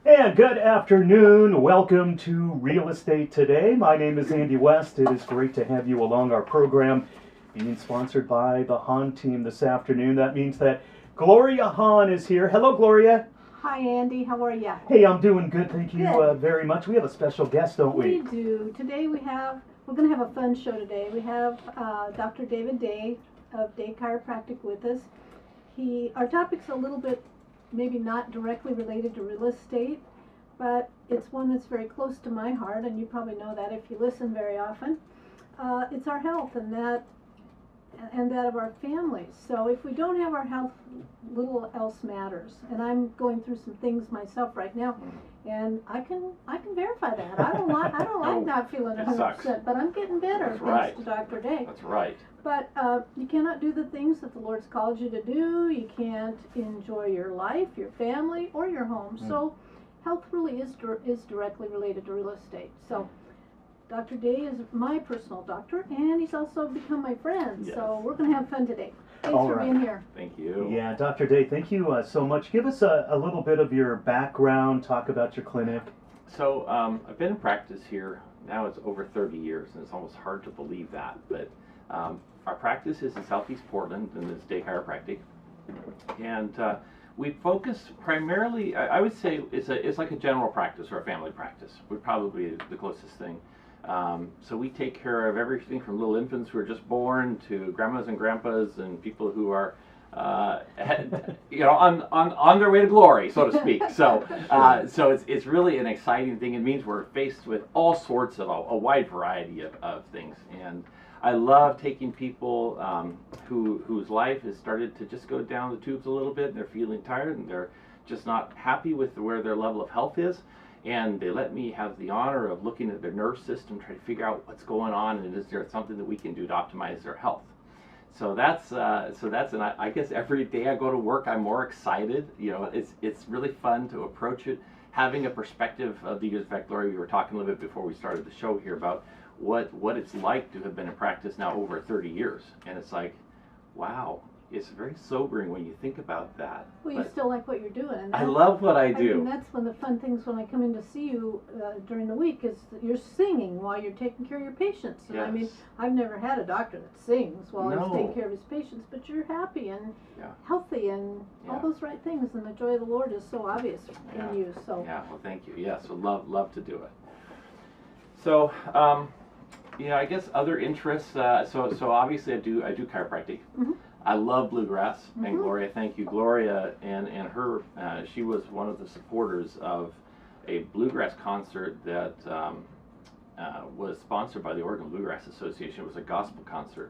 And good afternoon. Welcome to Real Estate Today. My name is Andy West. It is great to have you along our program, being sponsored by the Hahn team this afternoon. That means that Gloria Hahn is here. Hello, Gloria. Hi, Andy. How are you? Hey, I'm doing good. Thank you Good. very much. We have a special guest, don't we? We do. Today we're going to have a fun show today. We have Dr. David Day of Day Chiropractic with us. Our topic's a little bit maybe not directly related to real estate, but it's one that's very close to my heart, and you probably know that if you listen very often. It's our health and that of our families. So if we don't have our health, little else matters. And I'm going through some things myself right now, and I can verify that. I don't like not feeling 100%, but I'm getting better That's right. thanks to Dr. Day. That's right. But you cannot do the things that the Lord's called you to do. You can't enjoy your life, your family, or your home. So health really is directly related to real estate. So Dr. Day is my personal doctor, and he's also become my friend. Yes. So we're going to have fun today. Thanks All for right. being here. Thank you. Yeah, Dr. Day, thank you so much. Give us a little bit of your background, talk about your clinic. So I've been in practice here, now it's over 30 years, and it's almost hard to believe that. But our practice is in Southeast Portland, and it's Day Chiropractic. And we focus primarily, I would say, it's like a general practice or a family practice. Would probably be the closest thing. So we take care of everything from little infants who are just born to grandmas and grandpas and people who are, on their way to glory, so to speak. So, it's really an exciting thing. It means we're faced with all sorts of a wide variety of things, and I love taking people whose life has started to just go down the tubes a little bit, and they're feeling tired, and they're just not happy with where their level of health is. And they let me have the honor of looking at their nerve system, try to figure out what's going on, and is there something that we can do to optimize their health. So and I guess every day I go to work, I'm more excited. It's really fun to approach it, having a perspective of the years. In fact, Gloria, we were talking a little bit before we started the show here about what it's like to have been in practice now over 30 years, and it's like, wow. It's very sobering when you think about that. Well, you still like what you're doing. And I love what I do. I mean, that's one of the fun things when I come in to see you during the week is that you're singing while you're taking care of your patients. And Yes. I mean, I've never had a doctor that sings while No. he's taking care of his patients, but you're happy and Yeah. healthy and all Yeah. those right things, and the joy of the Lord is so obvious Yeah. in you. So Yeah, well, thank you. Yeah, so love to do it. So, I guess other interests. So obviously I do chiropractic. Mhm. I love bluegrass, and Mhm. Gloria, thank you, Gloria, and her. She was one of the supporters of a bluegrass concert that was sponsored by the Oregon Bluegrass Association. It was a gospel concert.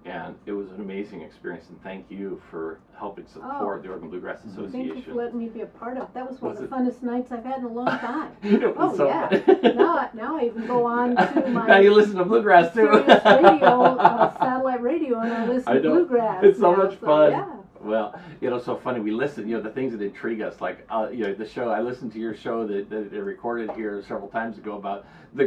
And it was an amazing experience, and thank you for helping support the Oregon Bluegrass Association. thank you for letting me be a part of it. That was one Was of the it- funnest nights I've had in a long time. It was Oh so yeah. fun. now I even go on to my Now you listen to bluegrass too. Sirius radio, satellite radio, and I listen I to know. bluegrass. It's so now, much fun. Yeah. Well, so funny. We listen, the things that intrigue us, like, the show. I listened to your show that they recorded here several times ago about the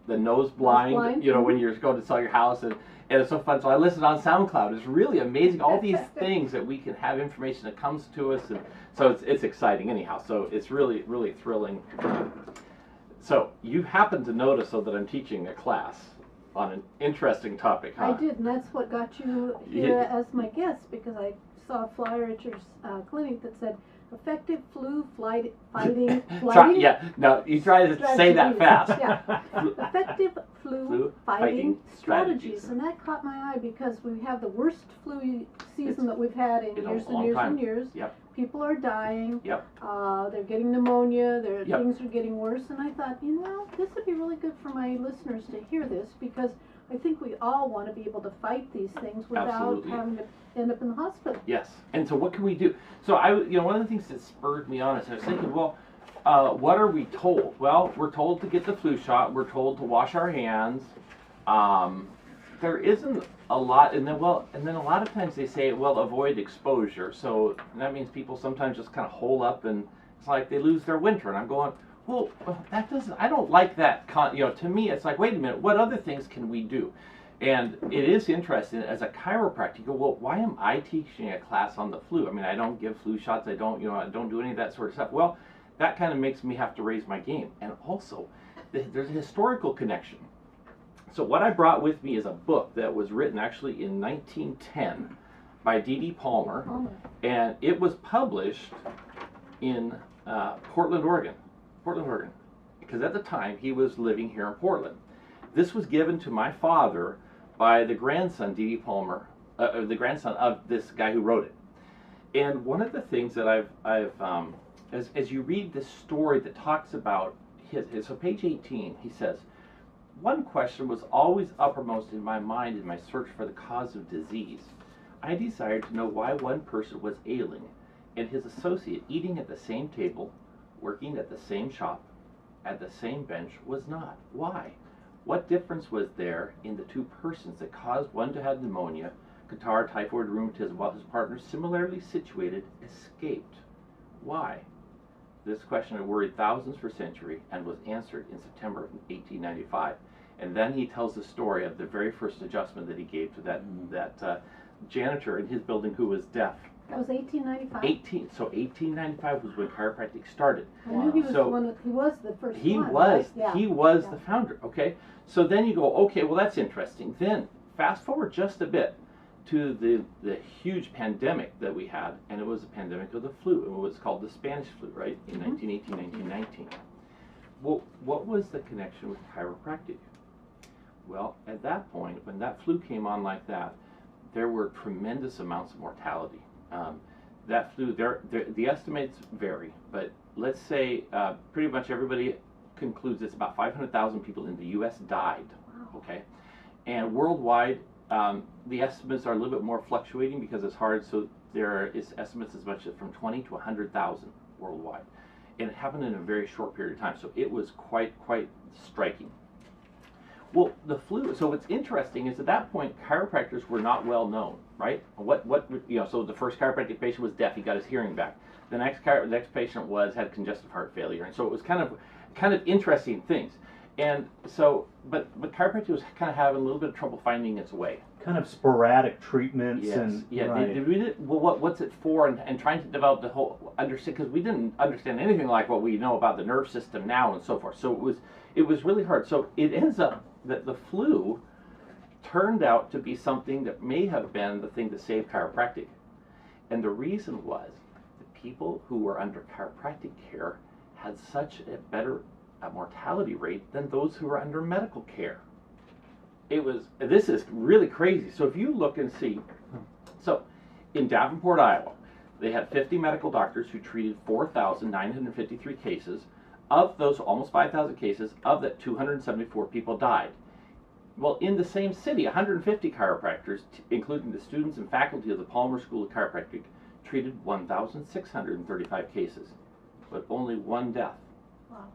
the nose blind. When you're going to sell your house, and it's so fun. So I listened on SoundCloud. It's really amazing. All these things that we can have information that comes to us, and so it's exciting anyhow. So it's really, really thrilling. So you happen to notice, though, that I'm teaching a class on an interesting topic, huh? I did, and that's what got you here as my guest, because I saw a flyer at your clinic that said effective flu fighting. No, you try to say that fast. Yeah, effective flu fighting strategies, and that caught my eye because we have the worst flu season that we've had in years and years and years. Yep. People are dying. Yep. They're getting pneumonia. Yep. Things are getting worse, and I thought, this would be really good for my listeners to hear this, because I think we all want to be able to fight these things without Absolutely. having to end up in the hospital. Yes. And so what can we do? So one of the things that spurred me on is I was thinking, well, what are we told? Well, we're told to get the flu shot. We're told to wash our hands. There isn't a lot, and then a lot of times they say, well, avoid exposure. So that means people sometimes just kind of hole up, and it's like they lose their winter. And I'm going, well, that doesn't. I don't like that. To me, it's like, wait a minute, what other things can we do? And it is interesting as a chiropractor. You go, well, why am I teaching a class on the flu? I mean, I don't give flu shots. I don't do any of that sort of stuff. Well, that kind of makes me have to raise my game. And also, there's a historical connection. So what I brought with me is a book that was written actually in 1910 by D.D. Palmer, and it was published in Portland, Oregon, because at the time he was living here in Portland. This was given to my father by the grandson, D.D. Palmer, the grandson of this guy who wrote it. And one of the things that as you read this story that talks about so page 18, he says, one question was always uppermost in my mind in my search for the cause of disease. I desired to know why one person was ailing and his associate eating at the same table, working at the same shop, at the same bench was not. Why? What difference was there in the two persons that caused one to have pneumonia, catarrh, typhoid, rheumatism, while his partner similarly situated escaped? Why? This question had worried thousands for centuries and was answered in September of 1895. And then he tells the story of the very first adjustment that he gave to that janitor in his building who was deaf. That was 1895? 1895 was when chiropractic started. I knew he was the one, he was the first He one. was, Right? Yeah. he was Yeah. the founder, okay? So then you go, okay, well that's interesting. Then fast forward just a bit to the huge pandemic that we had, and it was a pandemic of the flu. It was called the Spanish flu, right, in 1918, 1919. Well, what was the connection with chiropractic? Well, at that point, when that flu came on like that, there were tremendous amounts of mortality. That flu, the estimates vary, but let's say pretty much everybody concludes it's about 500,000 people in the U.S. died, okay? And worldwide, the estimates are a little bit more fluctuating because it's hard, so there is estimates as much as from 20 to 100,000 worldwide. And it happened in a very short period of time, so it was quite striking. Well, the flu, so what's interesting is at that point, chiropractors were not well known, right? So the first chiropractic patient was deaf, he got his hearing back. The next patient had congestive heart failure, and so it was kind of interesting things. And so, but chiropractic was kind of having a little bit of trouble finding its way. Kind of sporadic treatments. Yes. And yeah. right. What's it for? And trying to develop the whole understand, because we didn't understand anything like what we know about the nerve system now and so forth. So it was really hard. So it ends up that the flu turned out to be something that may have been the thing that saved chiropractic. And the reason was the people who were under chiropractic care had such a better mortality rate than those who were under medical care. This is really crazy. So if you look and see, so in Davenport, Iowa, they had 50 medical doctors who treated 4,953 cases. Of those almost 5,000 cases, of that 274 people died. Well, in the same city, 150 chiropractors, including the students and faculty of the Palmer School of Chiropractic, treated 1,635 cases, but only one death. Wow.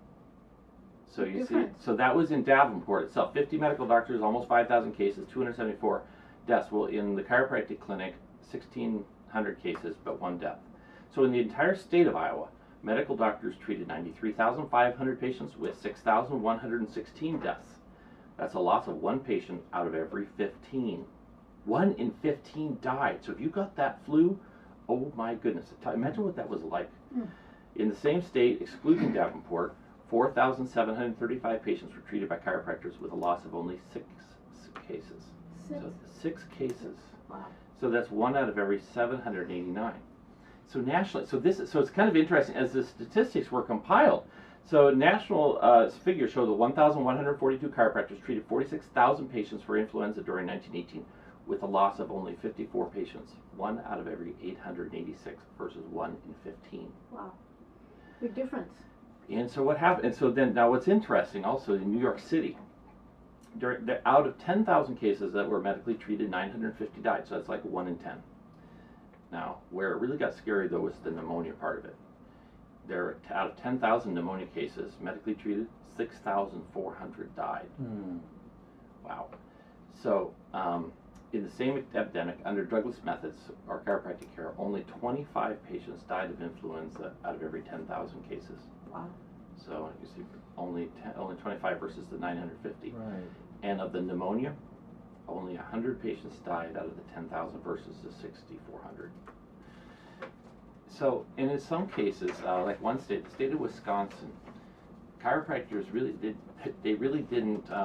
So you see, so that was in Davenport itself. 50 medical doctors, almost 5,000 cases, 274 deaths. Well, in the chiropractic clinic, 1,600 cases, but one death. So in the entire state of Iowa, medical doctors treated 93,500 patients with 6,116 deaths. That's a loss of one patient out of every 15. 1 in 15 died. So if you got that flu, oh my goodness. Imagine what that was like. In the same state, excluding Davenport, 4,735 patients were treated by chiropractors with a loss of only 6 cases. So 6 cases. Wow. So that's 1 out of every 789. So nationally, so it's kind of interesting as the statistics were compiled. So national figures show that 1,142 chiropractors treated 46,000 patients for influenza during 1918, with a loss of only 54 patients, 1 out of every 886 versus 1 in 15. Wow, big difference. And so what happened? And so then now what's interesting also in New York City, out of 10,000 cases that were medically treated, 950 died. So that's like 1 in 10. Now, where it really got scary, though, was the pneumonia part of it. Out of 10,000 pneumonia cases medically treated, 6,400 died. Wow. So, in the same epidemic, under drugless methods or chiropractic care, only 25 patients died of influenza out of every 10,000 cases. Wow. So, you see, only 25 versus the 950. Right. And of the pneumonia, only 100 patients died out of the 10,000 versus the 6,400. So, and in some cases, like one state, the state of Wisconsin, chiropractors really didn't,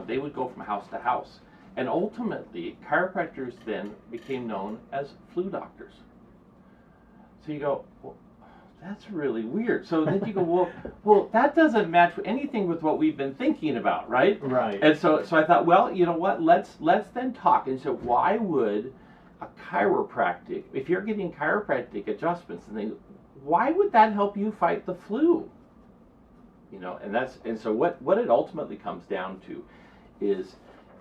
they would go from house to house. And ultimately, chiropractors then became known as flu doctors. So you go, well, that's really weird. So then you go, well, that doesn't match anything with what we've been thinking about, right? Right. And so I thought, well, you know what? Let's then talk. And so why would a chiropractic, if you're getting chiropractic adjustments and things, why would that help you fight the flu? You know, and so what it ultimately comes down to is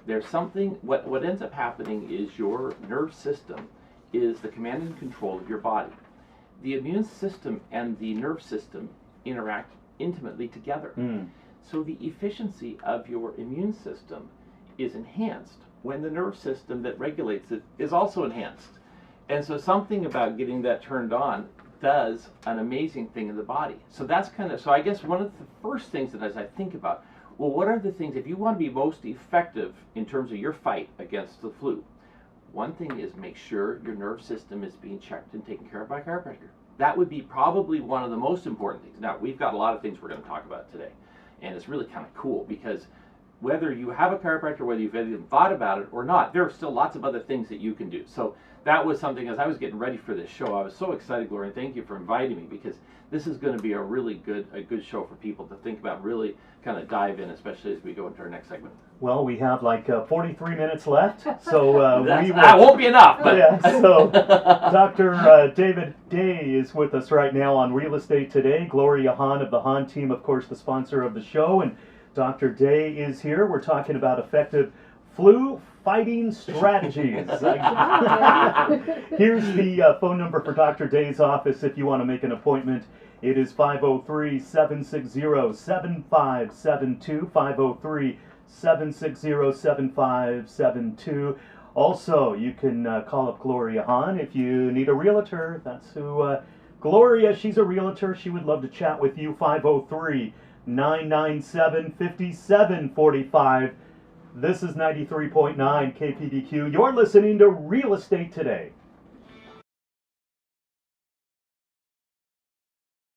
there's something, what ends up happening is your nerve system is the command and control of your body. The immune system and the nerve system interact intimately together. So the efficiency of your immune system is enhanced when the nerve system that regulates it is also enhanced. And so something about getting that turned on does an amazing thing in the body. So that's kind of, so I guess one of the first things that as I think about, well, what are the things, if you want to be most effective in terms of your fight against the flu, one thing is make sure your nerve system is being checked and taken care of by a chiropractor. That would be probably one of the most important things. Now, we've got a lot of things we're going to talk about today, and it's really kind of cool because whether you have a chiropractor, whether you've even thought about it or not, there are still lots of other things that you can do. So that was something, as I was getting ready for this show, I was so excited, Gloria, and thank you for inviting me, because this is going to be a really good show for people to think about, really kind of dive in, especially as we go into our next segment. Well, we have like 43 minutes left, so that won't be enough. But. Yeah, so Dr. David Day is with us right now on Real Estate Today. Gloria Hahn of the Hahn team, of course, the sponsor of the show, and Dr. Day is here. We're talking about effective flu fighting strategies. Here's the phone number for Dr. Day's office if you want to make an appointment. It is 503-760-7572, 503-760-7572. Also, you can call up Gloria Hahn if you need a realtor. That's who, Gloria, she's a realtor. She would love to chat with you, 503-997-5745. This is 93.9 KPDQ. You're listening to Real Estate Today.